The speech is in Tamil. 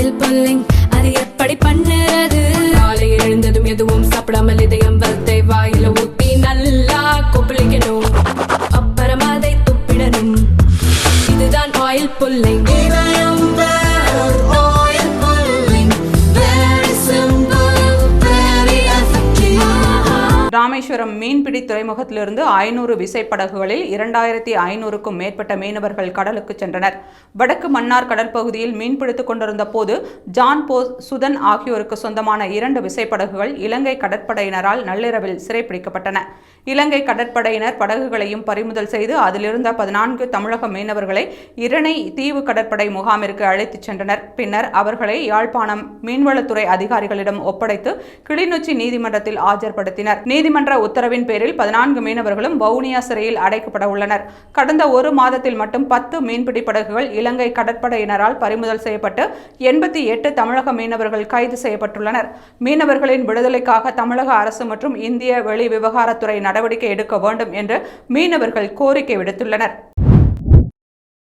ஆயில் புல்லிங் அது எப்படி பண்ணுறது? காலையில் எழுந்ததும் எதுவும் சாப்பிடாமல் இதயம் வளர்த்தை வாயில ஊத்தி நல்லா கொப்பளிக்கணும், அப்புறம் அதை துப்பிடணும். இதுதான் ஆயில் புல்லிங். ராமேஸ்வரம் மீன்பிடி துறைமுகத்திலிருந்து 500 விசைப்படகுகளில் 2500க்கும் மேற்பட்ட மீனவர்கள் கடலுக்கு சென்றனர். வடக்கு மன்னார் கடற்பகுதியில் மீன்பிடித்துக் கொண்டிருந்த போது ஜான் போஸ், சுதன் ஆகியோருக்கு சொந்தமான 2 விசைப்படகுகள் இலங்கை கடற்படையினரால் நள்ளிரவில் சிறைப்பிடிக்கப்பட்டன. இலங்கை கடற்படையினர் படகுகளையும் பறிமுதல் செய்து அதிலிருந்த 14 தமிழக மீனவர்களை இரணை தீவு கடற்படை முகாமிற்கு அழைத்துச் சென்றனர். பின்னர் அவர்களை யாழ்ப்பாணம் மீன்வளத்துறை அதிகாரிகளிடம் ஒப்படைத்து கிளிநொச்சி நீதிமன்றத்தில் ஆஜர்படுத்தினர். நீதிமன்ற உத்தரவின் பேரில் 14 மீனவர்களும் வவுனியா சிறையில் அடைக்கப்பட உள்ளனர். கடந்த 1 மாதத்தில் மட்டும் 10 மீன்பிடி படகுகள் இலங்கை கடற்படையினரால் பறிமுதல் செய்யப்பட்டு 88 தமிழக மீனவர்கள் கைது செய்யப்பட்டுள்ளனர். மீனவர்களின் விடுதலைக்காக தமிழக அரசு மற்றும் இந்திய வெளிவிவகாரத்துறை நடவடிக்கை எடுக்க வேண்டும் என்று மீனவர்கள் கோரிக்கை விடுத்துள்ளனர்.